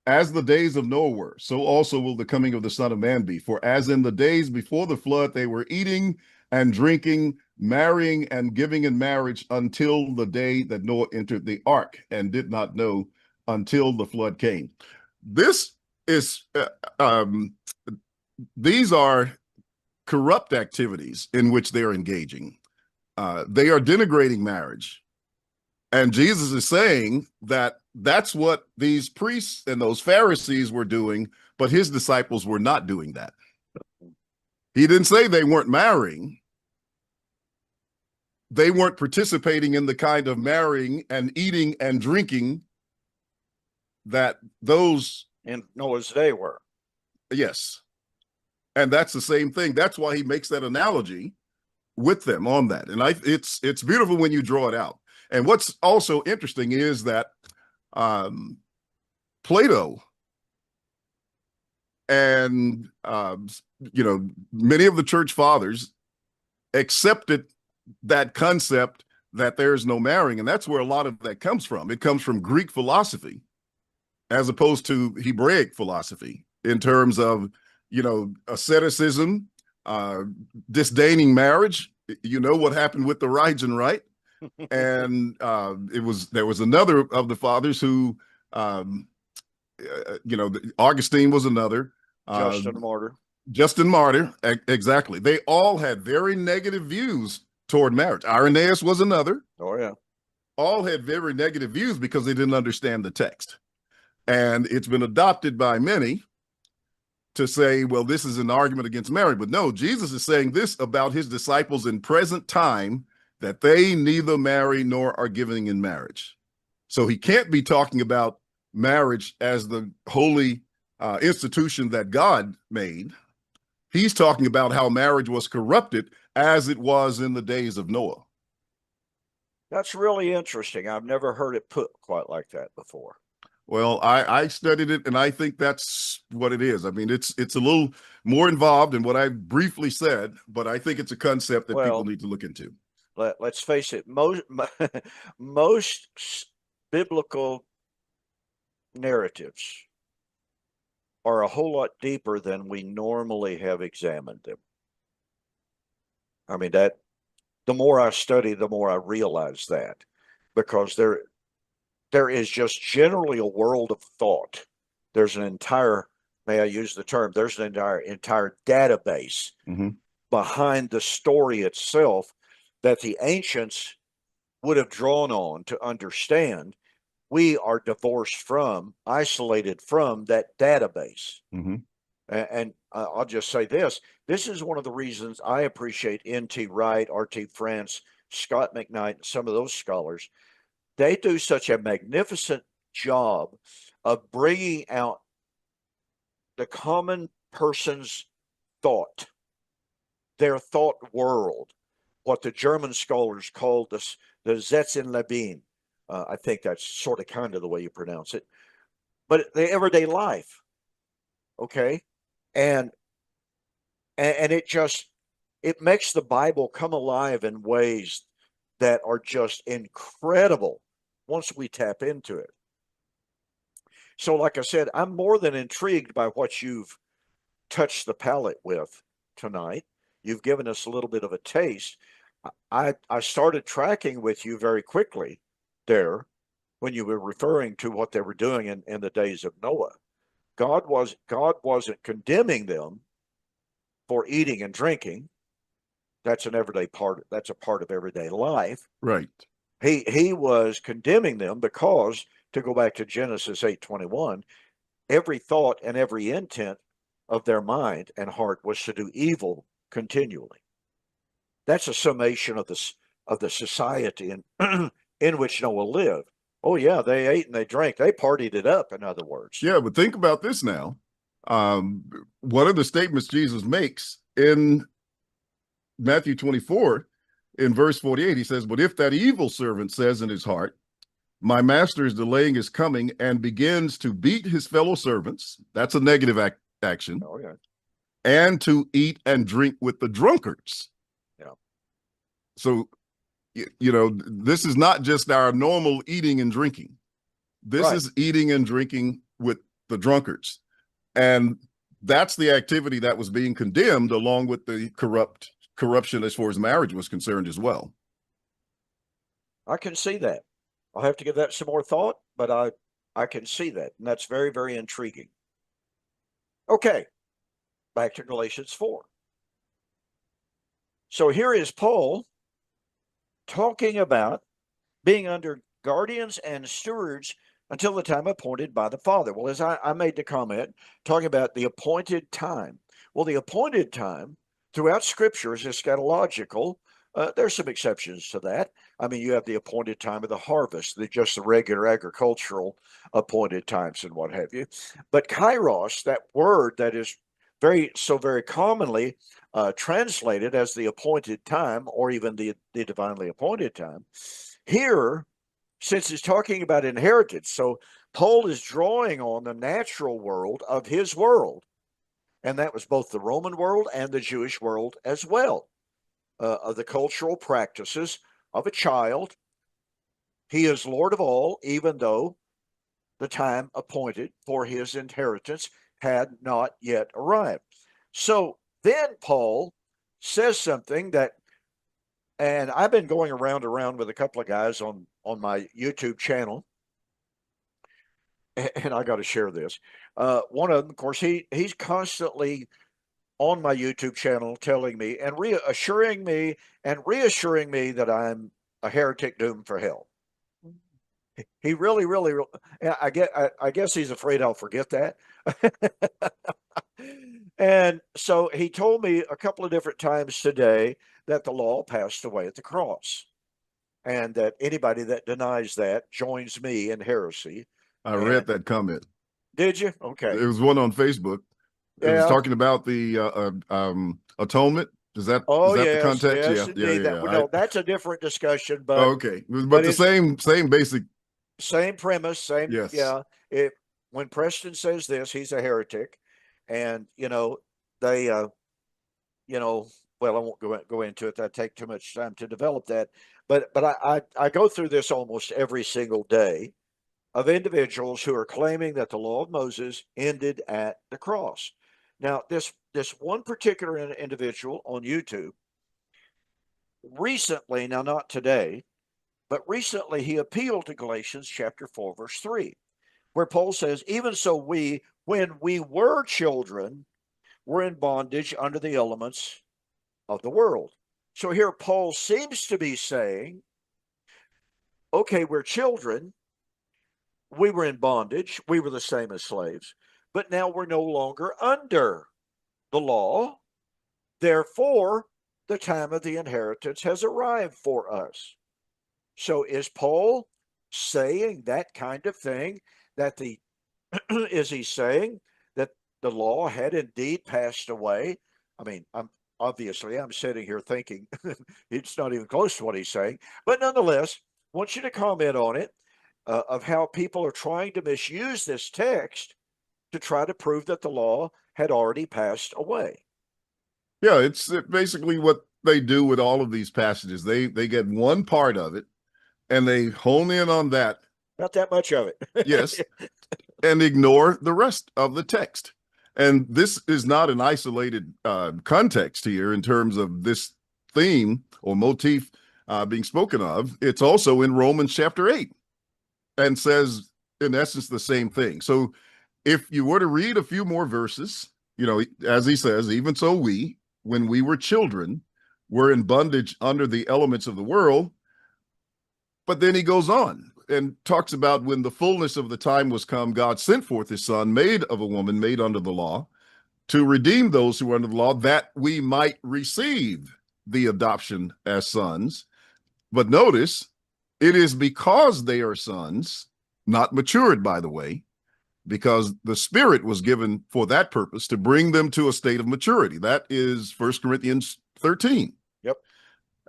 as the days of Noah were, so also will the coming of the Son of Man be. For as in the days before the flood, they were eating and drinking, marrying and giving in marriage until the day that Noah entered the ark and did not know until the flood came." This is, these are corrupt activities in which they're engaging. They are denigrating marriage. And Jesus is saying that that's what these priests and those Pharisees were doing, but his disciples were not doing that. He didn't say they weren't marrying. They weren't participating in the kind of marrying and eating and drinking that those In Noah's day were. Yes. And that's the same thing. That's why he makes that analogy with them on that. And it's beautiful when you draw it out. And what's also interesting is that Plato and many of the church fathers accepted that concept that there's no marrying, and that's where a lot of that comes from. It comes from Greek philosophy as opposed to Hebraic philosophy in terms of asceticism, disdaining marriage. You know what happened with the Rigen, right? And there was another of the fathers who Augustine was another. Justin Martyr, exactly. They all had very negative views toward marriage. Irenaeus was another. Oh, yeah. All had very negative views because they didn't understand the text. And it's been adopted by many to say, well, this is an argument against marriage. But no, Jesus is saying this about his disciples in present time, that they neither marry nor are giving in marriage. So he can't be talking about marriage as the holy institution that God made. He's talking about how marriage was corrupted as it was in the days of Noah. That's really interesting. I've never heard it put quite like that before. Well, I studied it, and I think that's what it is. I mean, it's a little more involved in what I briefly said, but I think it's a concept that people need to look into. Let's face it, most biblical narratives are a whole lot deeper than we normally have examined them. I mean, that the more I study, the more I realize that, because there is just generally a world of thought. There's an entire, may I use the term, there's an entire database behind the story itself that the ancients would have drawn on to understand. We are divorced from, isolated from that database. And I'll just say this is one of the reasons I appreciate N.T. Wright, R.T. France, Scott McKnight, and some of those scholars. They do such a magnificent job of bringing out the common person's thought, their thought world, what the German scholars called the Zetzenleben. I think that's sort of kind of the way you pronounce it. But the everyday life, okay? And it makes the Bible come alive in ways that are just incredible once we tap into it. So, like I said, I'm more than intrigued by what you've touched the palate with tonight. You've given us a little bit of a taste. I started tracking with you very quickly there when you were referring to what they were doing in the days of Noah. God wasn't condemning them for eating and drinking. That's an everyday part. That's a part of everyday life. Right. He was condemning them because, to go back to Genesis 8:21, every thought and every intent of their mind and heart was to do evil continually. That's a summation of the society in which Noah lived. Oh, yeah, they ate and they drank. They partied it up, in other words. Yeah, but think about this now. Um, One of the statements Jesus makes in Matthew 24, in verse 48, he says, "But if that evil servant says in his heart, my master is delaying his coming, and begins to beat his fellow servants," that's a negative action, Oh, yeah. "and to eat and drink with the drunkards." Yeah. So, you know, this is not just our normal eating and drinking. This Right. is eating and drinking with the drunkards. And that's the activity that was being condemned, along with the corruption as far as marriage was concerned as well. I can see that. I'll have to give that some more thought, but I can see that. And that's very, very intriguing. Okay, back to Galatians 4. So here is Paul talking about being under guardians and stewards until the time appointed by the Father. Well, as I made the comment, talking about the appointed time. Well, the appointed time throughout Scripture is eschatological. There's some exceptions to that. I mean, you have the appointed time of the harvest, just the regular agricultural appointed times and what have you. But kairos, that word that is very commonly translated as the appointed time, or even the divinely appointed time, here, since he's talking about inheritance, so Paul is drawing on the natural world of his world, and that was both the Roman world and the Jewish world as well, of the cultural practices of a child. He is Lord of all, even though the time appointed for his inheritance had not yet arrived. So then Paul says something that, and I've been going around with a couple of guys on my YouTube channel, and I got to share this. One of them, of course, he's constantly on my YouTube channel telling me and reassuring me that I'm a heretic doomed for hell. He really, I guess he's afraid I'll forget that. And so he told me a couple of different times today that the law passed away at the cross, and that anybody that denies that joins me in heresy. I read And that comment. did you? There Okay. was one on Facebook. It was Yeah. talking about the atonement. Is Oh, that the yes, context? yes, Yeah, yeah, indeed. yeah, That yeah. no, that's a different discussion, Okay, but but the it's same basic. same premise, same, Yes. yeah. It When Preston says this, he's a heretic, and they, you know, well, I won't go into it. That take too much time to develop that, but I go through this almost every single day of individuals who are claiming that the law of Moses ended at the cross. Now, this one particular individual on YouTube recently, now not today, but recently he appealed to Galatians chapter 4, verse 3, where Paul says, "Even so we, when we were children, were in bondage under the elements of the world." So here Paul seems to be saying, okay, we're children, we were in bondage, we were the same as slaves, but now we're no longer under the law. Therefore, the time of the inheritance has arrived for us. So is Paul saying that kind of thing? That the is he saying that the law had indeed passed away? I mean, I'm sitting here thinking it's not even close to what he's saying, but nonetheless, I want you to comment on it, of how people are trying to misuse this text to try to prove that the law had already passed away. Yeah, it's basically what they do with all of these passages. They get one part of it and they hone in on that. Not that much of Yes, it. and ignore the rest of the text. And this is not an isolated context here in terms of this theme or motif being spoken of. It's also in Romans chapter 8 and says, in essence, the same thing. So if you were to read a few more verses, as he says, even so we, when we were children, were in bondage under the elements of the world. But then he goes on and talks about when the fullness of the time was come, God sent forth his son, made of a woman, made under the law, to redeem those who were under the law, that we might receive the adoption as sons. But notice, It is because they are sons, not matured, by the way, because the Spirit was given for that purpose to bring them to a state of maturity. That is 1 Corinthians 13. Yep.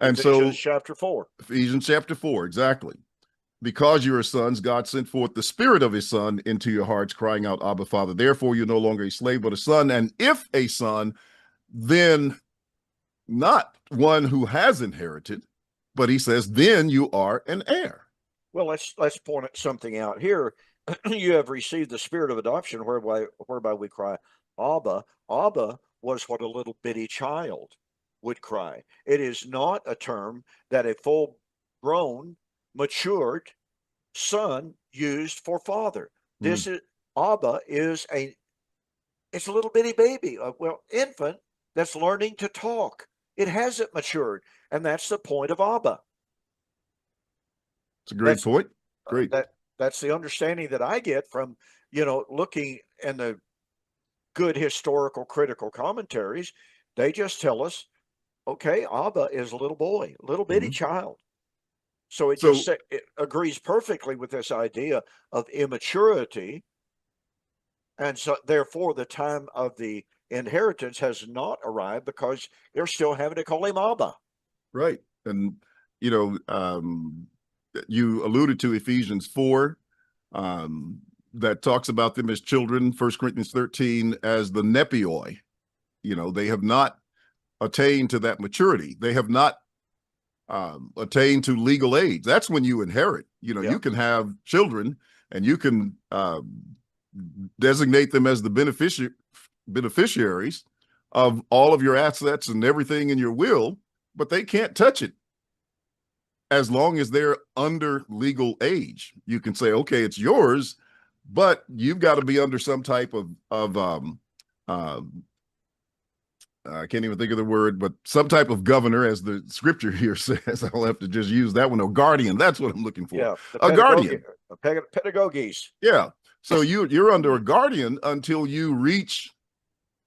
And Ephesians so, chapter 4. Ephesians chapter 4, exactly. Because you are sons, God sent forth the Spirit of his Son into your hearts, crying out, Abba, Father. Therefore, you're no longer a slave, but a son. And if a son, then not one who has inherited, but he says, then you are an heir. Well, let's point something out here. You have received the spirit of adoption, whereby we cry, Abba. Abba was what a little bitty child would cry. It is not a term that a full grown, matured son used for father. This is Abba is it's a little bitty baby, infant that's learning to talk. It hasn't matured, and that's the point of Abba. It's a great That's point. Great. that's the understanding that I get from looking in the good historical critical commentaries. They just tell us, okay, Abba is a little boy, little bitty child. So it agrees perfectly with this idea of immaturity, and so therefore the time of the inheritance has not arrived because they're still having to call him Abba. Right. And you alluded to Ephesians 4, that talks about them as children. 1 Corinthians 13 as the nepioi. They have not attained to that maturity. They have not attained to legal age. That's when you inherit. You can have children and you can designate them as the beneficiaries of all of your assets and everything in your will, but they can't touch it as long as they're under legal age. You can say, okay, it's yours, but you've got to be under some type of I can't even think of the word, but some type of governor, as the scripture here says. I'll have to just use that one. A guardian. That's what I'm looking for. Yeah, a guardian. Pedagogies. Yeah. So you're under a guardian until you reach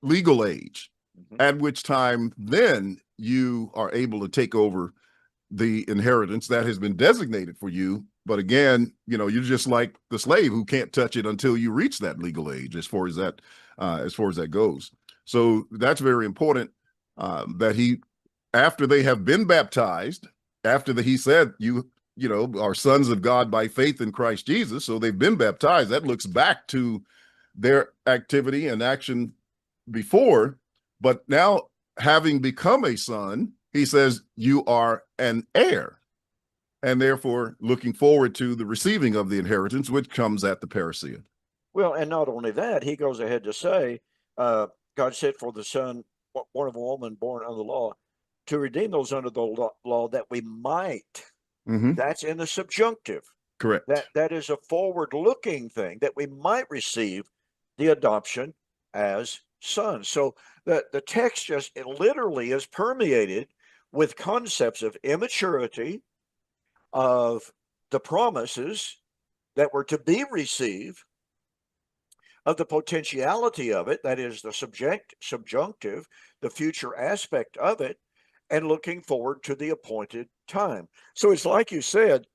legal age, at which time then you are able to take over the inheritance that has been designated for you. But again, you're just like the slave who can't touch it until you reach that legal age, as far as that goes. So that's very important, that after they have been baptized, he said, you are sons of God by faith in Christ Jesus. So they've been baptized. That looks back to their activity and action before, but now having become a son, he says, you are an heir, and therefore looking forward to the receiving of the inheritance, which comes at the parousia. Well, and not only that, he goes ahead to say, God said for the son, born of a woman, born under the law, to redeem those under the law that we might. That's in the subjunctive. Correct. That is a forward-looking thing, that we might receive the adoption as sons. So the text it literally is permeated with concepts of immaturity, of the promises that were to be received, of the potentiality of it, that is the subjunctive, the future aspect of it, and looking forward to the appointed time. So it's like you said,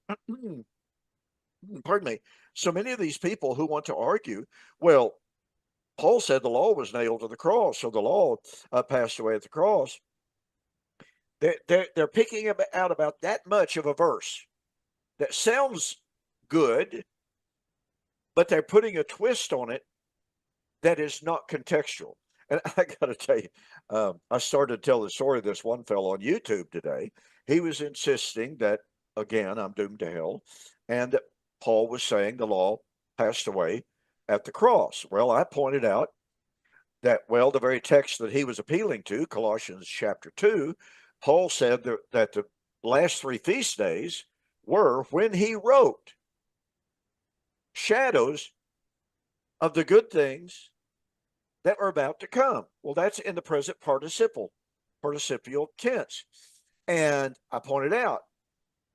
pardon me, so many of these people who want to argue, well, Paul said the law was nailed to the cross, so the law passed away at the cross. They're picking out about that much of a verse that sounds good, but they're putting a twist on it that is not contextual. And I got to tell you, I started to tell the story of this one fellow on YouTube today. He was insisting that, again, I'm doomed to hell, and that Paul was saying the law passed away at the cross. Well, I pointed out that, the very text that he was appealing to, Colossians chapter 2, Paul said that the last 3 feast days were, when he wrote, shadows of the good things that are about to come. Well, that's in the present participial tense. And I pointed out,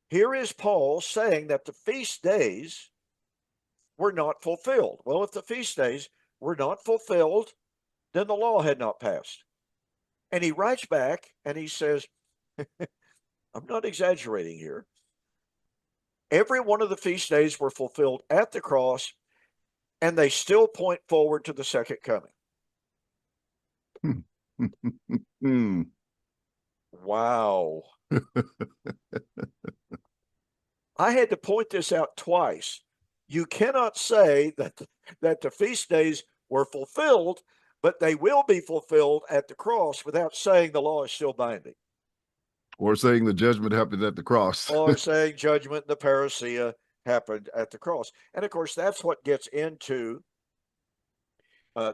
here is Paul saying that the feast days were not fulfilled. Well, if the feast days were not fulfilled, then the law had not passed. And he writes back and he says, I'm not exaggerating here. Every one of the feast days were fulfilled at the cross, and they still point forward to the second coming. Wow. I had to point this out twice. You cannot say that the feast days were fulfilled, but they will be fulfilled at the cross without saying the law is still binding. Or saying the judgment happened at the cross. Or saying judgment, the parousia, happened at the cross. And of course, that's what gets into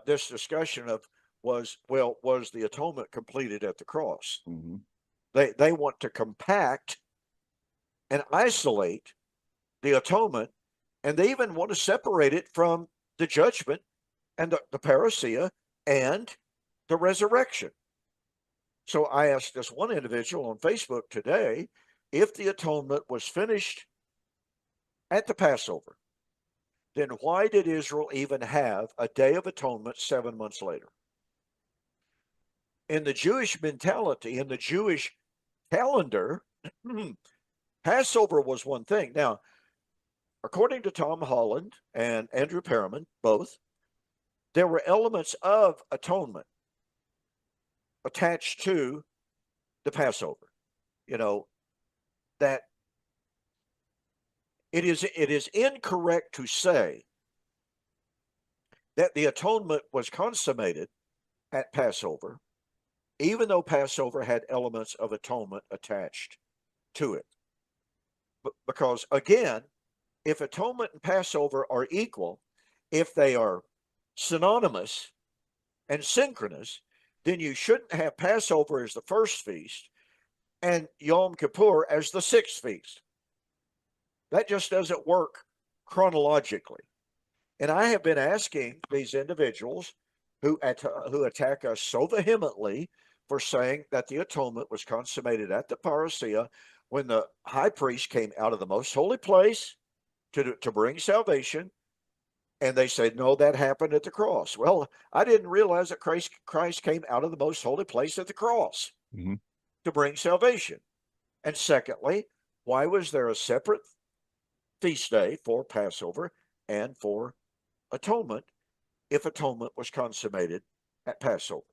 this discussion of was the atonement completed at the cross? Mm-hmm. They want to compact and isolate the atonement, and they even want to separate it from the judgment and the parousia and the resurrection. So I asked this one individual on Facebook today if the atonement was finished at the Passover, then why did Israel even have a Day of Atonement 7 months later? In the Jewish mentality, in the Jewish calendar, Passover was one thing. Now, according to Tom Holland and Andrew Perriman, both, there were elements of atonement attached to the Passover. You know, that it is incorrect to say that the atonement was consummated at Passover, even though Passover had elements of atonement attached to it. Because again, if atonement and Passover are equal, if they are synonymous and synchronous, then you shouldn't have Passover as the first feast and Yom Kippur as the sixth feast. That just doesn't work chronologically. And I have been asking these individuals who attack us so vehemently for saying that the atonement was consummated at the parousia when the high priest came out of the most holy place to bring salvation. And they said, no, that happened at the cross. Well, I didn't realize that Christ came out of the most holy place at the cross to bring salvation. And secondly, why was there a separate feast day for Passover and for atonement if atonement was consummated at Passover?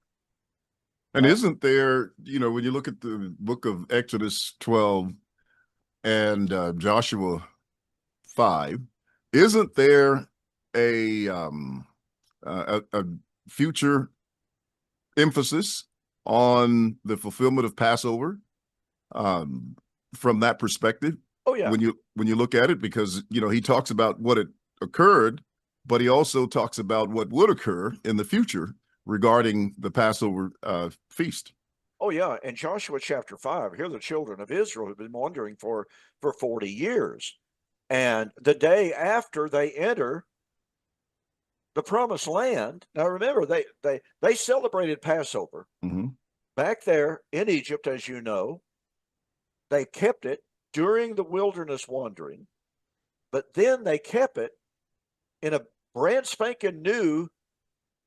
And isn't there, when you look at the book of Exodus 12 and Joshua 5, isn't there a future emphasis on the fulfillment of Passover from that perspective? Oh yeah. When you look at it, because he talks about what it occurred, but he also talks about what would occur in the future regarding the Passover feast. Oh yeah, in Joshua chapter 5, here the children of Israel have been wandering for 40 years. And the day after they enter the promised land, now remember, they celebrated Passover back there in Egypt, as you know. They kept it during the wilderness wandering, but then they kept it in a brand spanking new,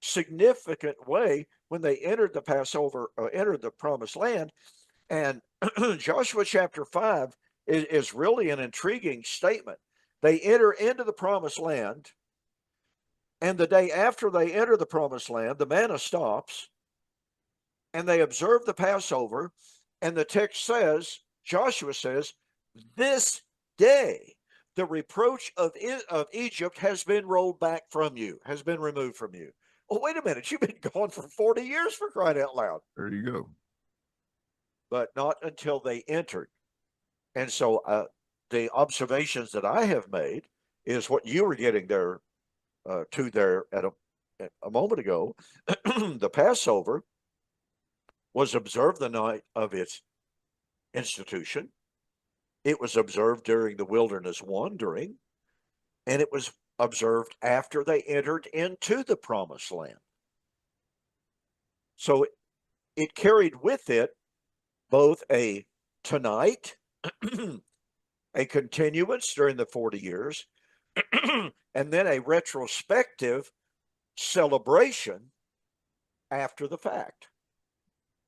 significant way when they entered the Passover, entered the promised land. And Joshua chapter 5 is really an intriguing statement. They enter into the promised land, and the day after they enter the promised land, the manna stops, and they observe the Passover. And the text says, Joshua says, this day the reproach of Egypt has been rolled back from you, has been removed from you. Oh, wait a minute, you've been gone for 40 years, for crying out loud. There you go. But not until they entered. And so the observations that I have made is what you were getting there to there at a moment ago. The Passover was observed the night of its institution. It was observed during the wilderness wandering, and it was observed after they entered into the promised land. So it carried with it both a tonight, a continuance during the 40 years, and then a retrospective celebration after the fact.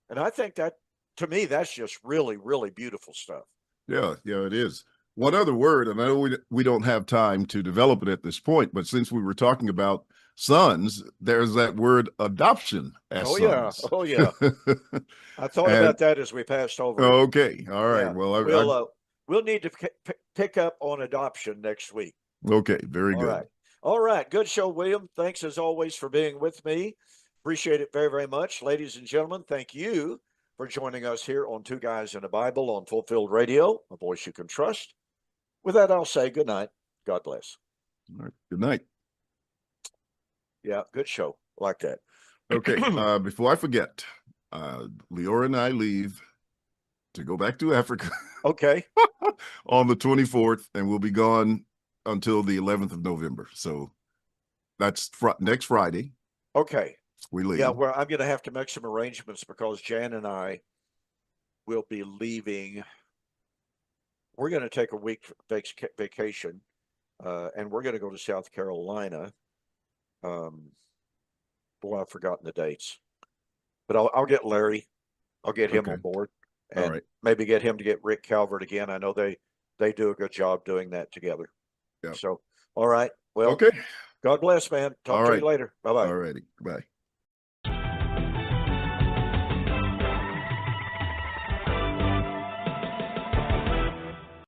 And I think that, to me, that's just really, really beautiful stuff. Yeah, it is. One other word, and I know we don't have time to develop it at this point, but since we were talking about sons, there's that word adoption as Oh yeah, sons. oh yeah. I thought And about that as we passed over it. okay, all right. Yeah, Well, we'll need to pick up on adoption next week. okay, very All good. right. All right. Good show, William. Thanks as always for being with me. Appreciate it very, very much. Ladies and gentlemen, thank you for joining us here on Two Guys in a Bible on Fulfilled Radio, a voice you can trust. With that, I'll say good night. God bless. All right, good night. Yeah, good show. Like that. Okay, before I forget, Leora and I leave to go back to Africa Okay. on the 24th, and we'll be gone until the 11th of November. So that's next Friday. Okay. We leave. Yeah, well, I'm going to have to make some arrangements because Jan and I will be leaving. We're going to take a week vacation, and we're going to go to South Carolina. Boy, I've forgotten the dates, but I'll get Larry. I'll get him Okay. on board, All and right. maybe get him to get Rick Calvert again. I know they do a good job doing that together. Yeah. So, all right. Well, Okay. God bless, man. All Talk to right. you later. Bye bye. All righty. Bye.